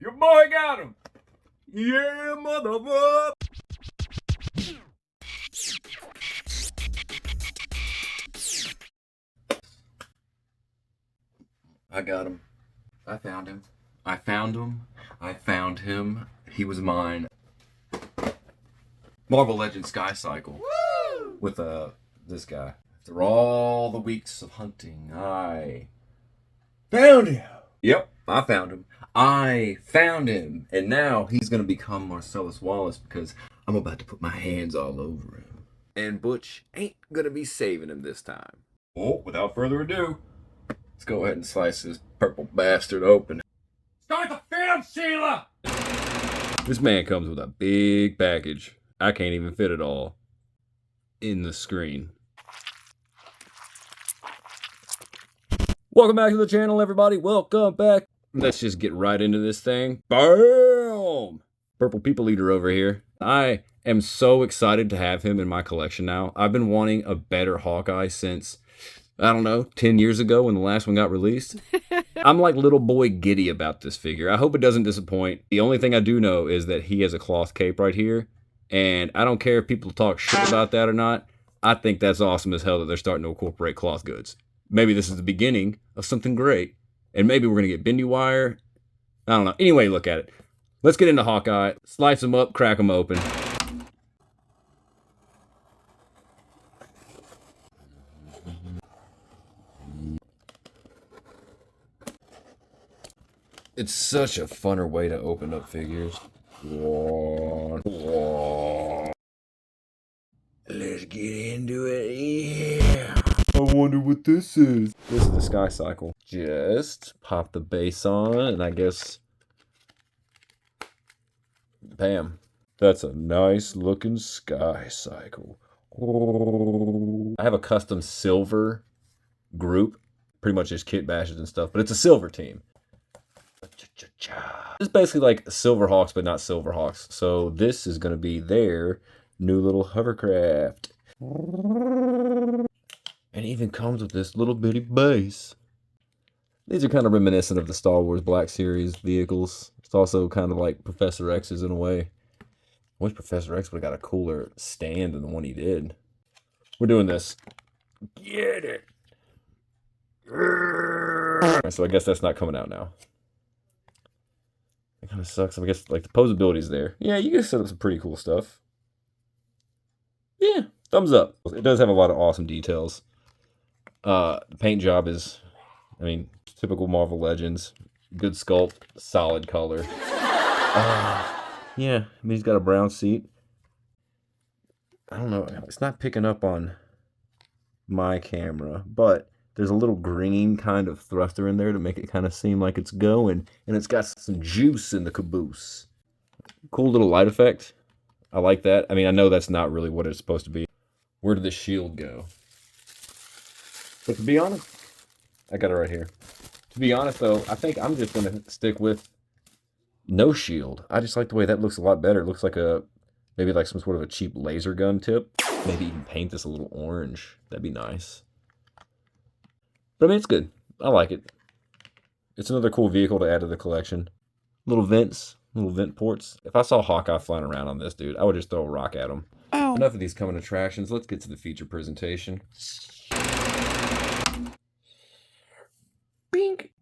Your boy got him. Yeah, motherfucker. I got him. I found him. I found him. I found him. He was mine. Marvel Legends Sky Cycle. Woo! With this guy. After all the weeks of hunting, I found him. Yep, I found him. I found him. And now he's going to become Marcellus Wallace because I'm about to put my hands all over him. And Butch ain't going to be saving him this time. Oh, without further ado, let's go ahead and slice this purple bastard open. Start the film, Sheila! This man comes with a big package. I can't even fit it all in the screen. Welcome back to the channel, everybody. Welcome back. Let's just get right into this thing. Boom! Purple People Eater over here. I am so excited to have him in my collection now. I've been wanting a better Hawkeye since, I don't know, 10 years ago when the last one got released. I'm like little boy giddy about this figure. I hope it doesn't disappoint. The only thing I do know is that he has a cloth cape right here. And I don't care if people talk shit about that or not. I think that's awesome as hell that they're starting to incorporate cloth goods. Maybe this is the beginning of something great. And maybe we're going to get bendy wire. I don't know. Anyway, look at it. Let's get into Hawkeye. Slice them up, crack them open. It's such a funner way to open up figures. Let's get into it, yeah. I wonder what this is. This is the Sky Cycle. Just pop the base on, and I guess... Bam. That's a nice looking Sky Cycle. I have a custom silver group. Pretty much just Kitbashes and stuff, but it's a silver team. It's basically like Silverhawks, but not Silverhawks. So this is going to be their new little hovercraft. And even comes with this little bitty base. These are kind of reminiscent of the Star Wars Black Series vehicles. It's also kind of like Professor X's in a way. I wish Professor X would have got a cooler stand than the one he did. We're doing this. Get it. So I guess that's not coming out now. It kind of sucks. I guess like the posability's there. Yeah, you can set up some pretty cool stuff. Yeah, thumbs up. It does have a lot of awesome details. The paint job is, I mean, typical Marvel Legends. Good sculpt, solid color. Yeah, I mean, he's got a brown seat. I don't know. It's not picking up on my camera, but there's a little green kind of thruster in there to make it kind of seem like it's going. And it's got some juice in the caboose. Cool little light effect. I like that. I mean, I know that's not really what it's supposed to be. Where did the shield go? But to be honest, I got it right here. To be honest, though, I think I'm just going to stick with no shield. I just like the way that looks a lot better. It looks like maybe like some sort of a cheap laser gun tip. Maybe even paint this a little orange. That'd be nice. But I mean, it's good. I like it. It's another cool vehicle to add to the collection. Little vents, little vent ports. If I saw Hawkeye flying around on this, dude, I would just throw a rock at him. Ow. Enough of these coming attractions. Let's get to the feature presentation. Bink.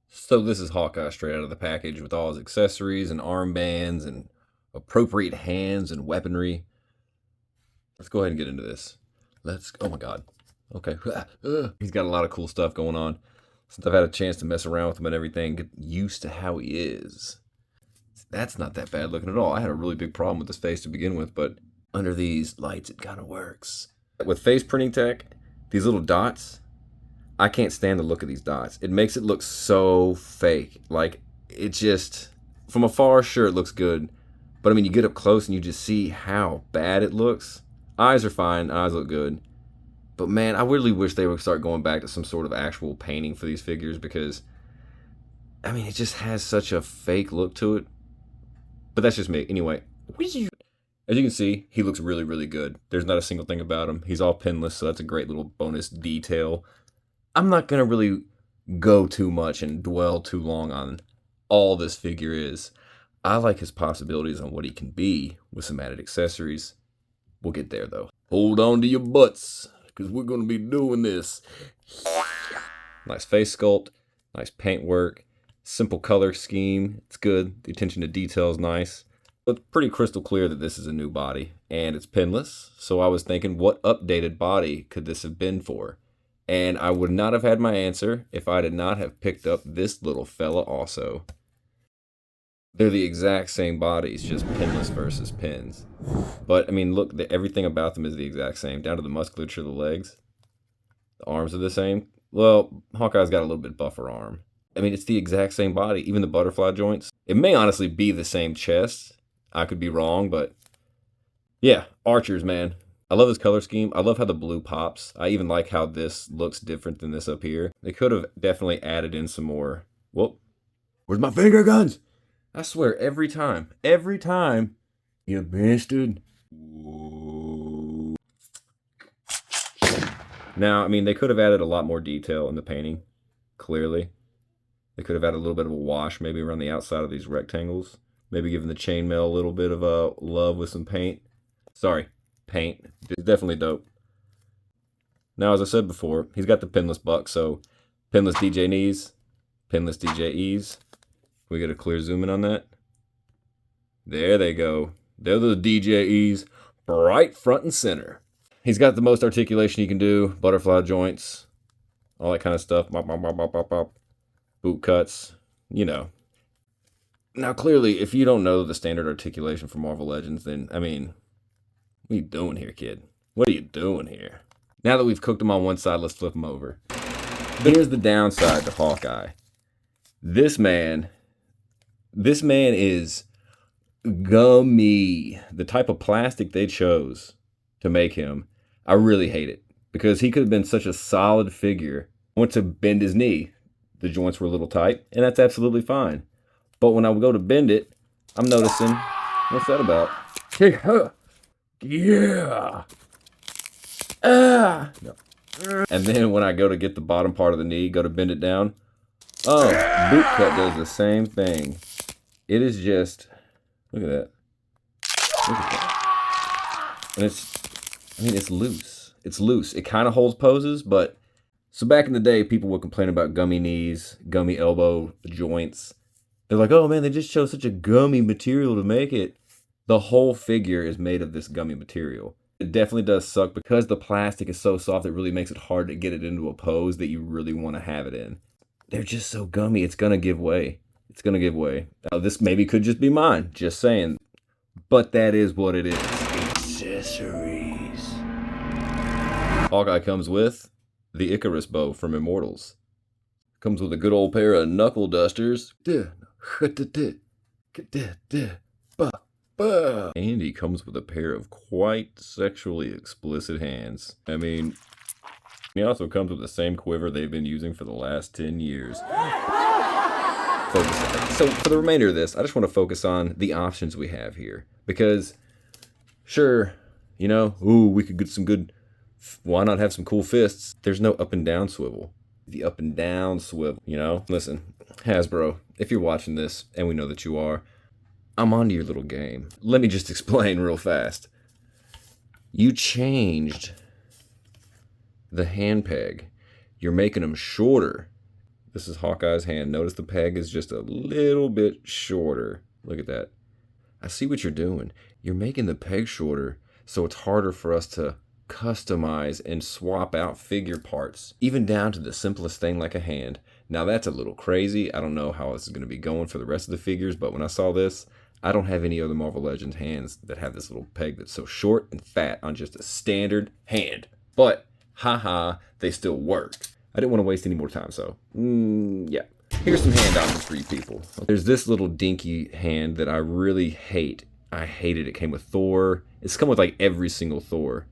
So this is Hawkeye straight out of the package with all his accessories and armbands and appropriate hands and weaponry. Let's go ahead and get into this. Oh my God. Okay. He's got a lot of cool stuff going on. Since I've had a chance to mess around with him and everything, get used to how he is. That's not that bad looking at all. I had a really big problem with this face to begin with, but under these lights, it kind of works. With face printing tech, these little dots, I can't stand the look of these dots. It makes it look so fake. Like, it just, from afar, sure, it looks good. But I mean, you get up close and you just see how bad it looks. Eyes are fine. Eyes look good. But man, I really wish they would start going back to some sort of actual painting for these figures because, I mean, it just has such a fake look to it. But that's just me. Anyway, as you can see, he looks really, really good. There's not a single thing about him. He's all pinless, so that's a great little bonus detail. I'm not going to really go too much and dwell too long on all this figure is. I like his possibilities on what he can be with some added accessories. We'll get there, though. Hold on to your butts, because we're going to be doing this. Nice face sculpt, nice paintwork, simple color scheme. It's good. The attention to detail is nice. It's pretty crystal clear that this is a new body, and it's pinless. So I was thinking, what updated body could this have been for? And I would not have had my answer if I did not have picked up this little fella also. They're the exact same bodies, just pinless versus pins. But, I mean, look, everything about them is the exact same, down to the musculature of the legs. The arms are the same. Well, Hawkeye's got a little bit buffer arm. I mean, it's the exact same body, even the butterfly joints. It may honestly be the same chest. I could be wrong, but yeah, Archers, man. I love this color scheme. I love how the blue pops. I even like how this looks different than this up here. They could have definitely added in some more. Whoop. Where's my finger guns? I swear, every time, you bastard. Now, I mean, they could have added a lot more detail in the painting, clearly. They could have added a little bit of a wash maybe around the outside of these rectangles. Maybe giving the chainmail a little bit of a love with some paint. Sorry, paint. It's definitely dope. Now, as I said before, he's got the pinless buck, so pinless DJ knees, pinless DJ E's. We get a clear zoom in on that. There they go. They're the DJEs, right front and center. He's got the most articulation he can do. Butterfly joints, all that kind of stuff. Bop, bop, bop, bop, bop, bop. Boot cuts, you know. Now, clearly, if you don't know the standard articulation for Marvel Legends, then, I mean, what are you doing here, kid? What are you doing here? Now that we've cooked them on one side, let's flip them over. Here's the downside to Hawkeye. This man is gummy. The type of plastic they chose to make him, I really hate it. Because he could have been such a solid figure. I went to bend his knee. The joints were a little tight, and that's absolutely fine. But when I go to bend it, I'm noticing, what's that about? Yeah. Ah. No. And then when I go to get the bottom part of the knee, go to bend it down, oh, boot cut does the same thing. It is just, look at that. Look at that. And it's loose. It's loose. It kind of holds poses, but, so back in the day, people would complain about gummy knees, gummy elbow joints. They're like, oh man, they just chose such a gummy material to make it. The whole figure is made of this gummy material. It definitely does suck because the plastic is so soft, it really makes it hard to get it into a pose that you really want to have it in. They're just so gummy, it's going to give way. It's going to give way. Now, this maybe could just be mine, just saying. But that is what it is. Accessories. Hawkeye comes with the Icarus bow from Immortals. Comes with a good old pair of knuckle dusters. And he comes with a pair of quite sexually explicit hands. I mean, he also comes with the same quiver they've been using for the last 10 years. So for the remainder of this, I just want to focus on the options we have here. Because, sure, you know, ooh, we could get some good, why not have some cool fists? There's no up and down swivel. The up and down swivel, you know? Listen, Hasbro, if you're watching this, and we know that you are, I'm onto your little game. Let me just explain real fast. You changed the hand peg. You're making them shorter. This is Hawkeye's hand. Notice the peg is just a little bit shorter. Look at that. I see what you're doing. You're making the peg shorter, so it's harder for us to customize and swap out figure parts, even down to the simplest thing like a hand. Now that's a little crazy. I don't know how this is going to be going for the rest of the figures, but when I saw this, I don't have any other Marvel Legends hands that have this little peg that's so short and fat on just a standard hand. But, haha, they still work. I didn't want to waste any more time, so, yeah. Here's some hand options for you people. There's this little dinky hand that I really hate. I hated it. It came with Thor. It's come with like every single Thor.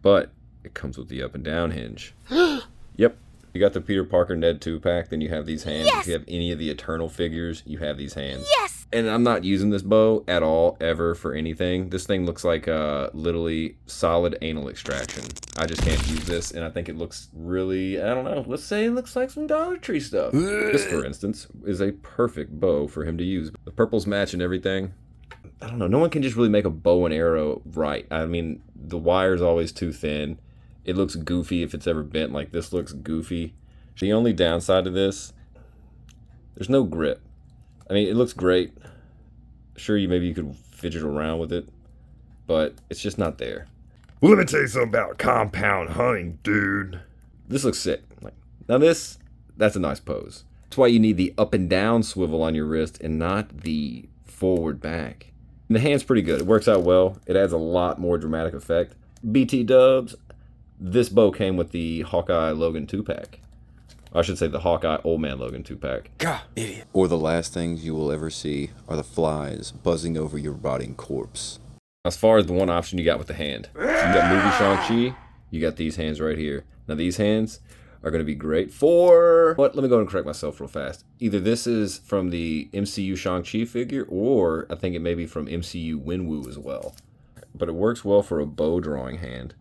But it comes with the up and down hinge. Yep. You got the Peter Parker Ned 2-pack, then you have these hands. Yes! If you have any of the Eternal figures, you have these hands. Yes! And I'm not using this bow at all, ever, for anything. This thing looks like literally solid anal extraction. I just can't use this, and I think it looks really, I don't know, let's say it looks like some Dollar Tree stuff. This, for instance, is a perfect bow for him to use. The purples match and everything. I don't know, no one can just really make a bow and arrow right. I mean, the wire's always too thin. It looks goofy if it's ever bent. Like, this looks goofy. The only downside to this, there's no grip. I mean, it looks great. Sure, maybe you could fidget around with it, but it's just not there. Well, let me tell you something about compound hunting, dude. This looks sick. Like, now that's a nice pose. That's why you need the up and down swivel on your wrist and not the forward back. And the hand's pretty good. It works out well. It adds a lot more dramatic effect. BT dubs, this bow came with the Hawkeye Logan 2-pack. I should say the Hawkeye Old Man Logan 2-pack. God, idiot. Or the last things you will ever see are the flies buzzing over your rotting corpse. As far as the one option you got with the hand, you got movie Shang-Chi, you got these hands right here. Now these hands are going to be great for, what? Let me go and correct myself real fast. Either this is from the MCU Shang-Chi figure, or I think it may be from MCU Winwoo as well. But it works well for a bow drawing hand.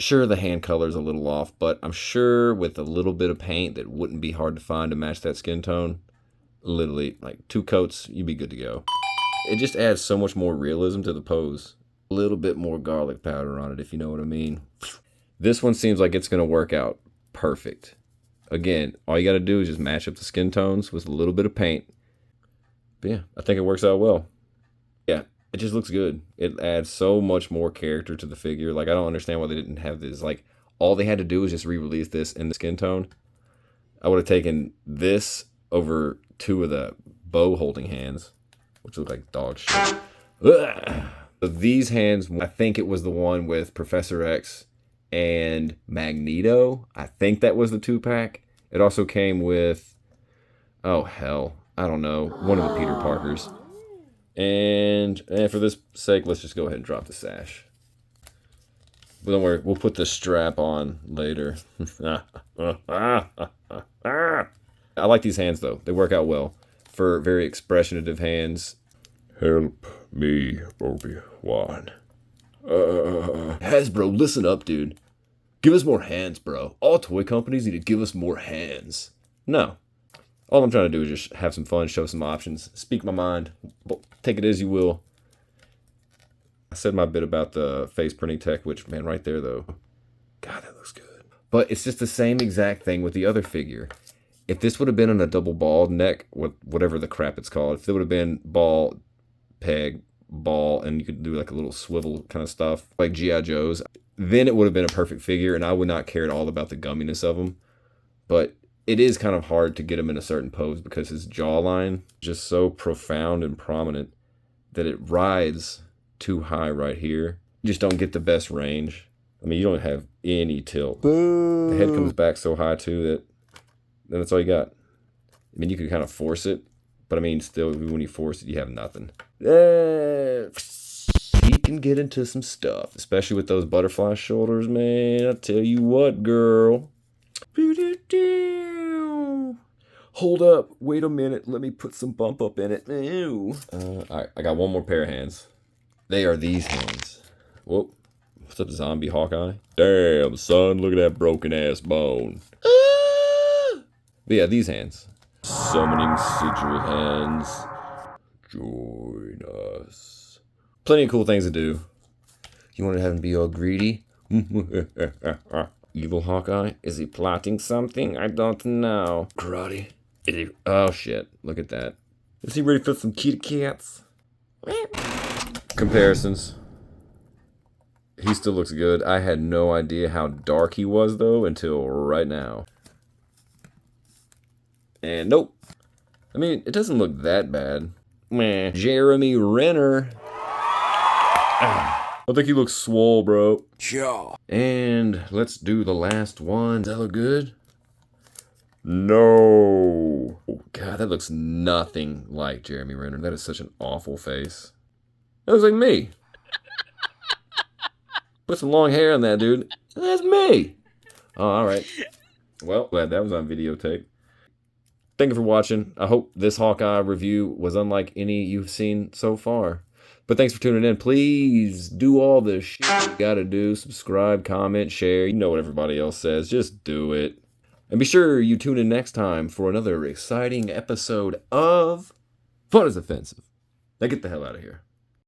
Sure, the hand color's a little off, but I'm sure with a little bit of paint that wouldn't be hard to find to match that skin tone. Literally, like 2 coats, you'd be good to go. It just adds so much more realism to the pose. A little bit more garlic powder on it, if you know what I mean. This one seems like it's going to work out perfect. Again, all you got to do is just match up the skin tones with a little bit of paint. But yeah, I think it works out well. Yeah. It just looks good. It adds so much more character to the figure. Like, I don't understand why they didn't have this. Like, all they had to do was just re-release this in the skin tone. I would have taken this over 2 of the bow holding hands, which look like dog shit. Ugh. So these hands, I think it was the one with Professor X and Magneto. I think that was the 2-pack. It also came with, oh hell, I don't know, one of the Peter Parkers. And for this sake, let's just go ahead and drop the sash. But don't worry, we'll put the strap on later. I like these hands, though. They work out well for very expressionative hands. Help me, Obi-Wan. Hasbro, listen up, dude. Give us more hands, bro. All toy companies need to give us more hands. No. All I'm trying to do is just have some fun, show some options, speak my mind, take it as you will. I said my bit about the face printing tech, which, man, right there, though. God, that looks good. But it's just the same exact thing with the other figure. If this would have been on a double ball neck, with whatever the crap it's called, if it would have been ball, peg, ball, and you could do like a little swivel kind of stuff, like G.I. Joe's, then it would have been a perfect figure, and I would not care at all about the gumminess of them. But it is kind of hard to get him in a certain pose because his jawline is just so profound and prominent that it rides too high right here. You just don't get the best range. I mean, you don't have any tilt. Boo. The head comes back so high too that then that's all you got. I mean, you could kind of force it, but I mean, still, when you force it, you have nothing. He can get into some stuff, especially with those butterfly shoulders, man. I tell you what, girl. Hold up. Wait a minute. Let me put some bump up in it. Alright, I got one more pair of hands. They are these hands. Whoa. What's up, zombie Hawkeye? Damn, son, look at that broken ass bone. But yeah, these hands. Summoning sigil hands. Join us. Plenty of cool things to do. You want to have him be all greedy? Evil Hawkeye? Is he plotting something? I don't know. Karate? Oh shit, look at that. Is he ready for some kitty cats? Comparisons. He still looks good. I had no idea how dark he was, though, until right now. And nope. I mean, it doesn't look that bad. Meh. Jeremy Renner. I think he looks swole, bro. Sure. And let's do the last one. Does that look good? No. Oh, God, that looks nothing like Jeremy Renner. That is such an awful face. That looks like me. Put some long hair on that, dude. That's me. Oh, all right. Well, glad that was on videotape. Thank you for watching. I hope this Hawkeye review was unlike any you've seen so far. But thanks for tuning in. Please do all the shit you gotta do. Subscribe, comment, share. You know what everybody else says. Just do it. And be sure you tune in next time for another exciting episode of Fun is Offensive. Now get the hell out of here.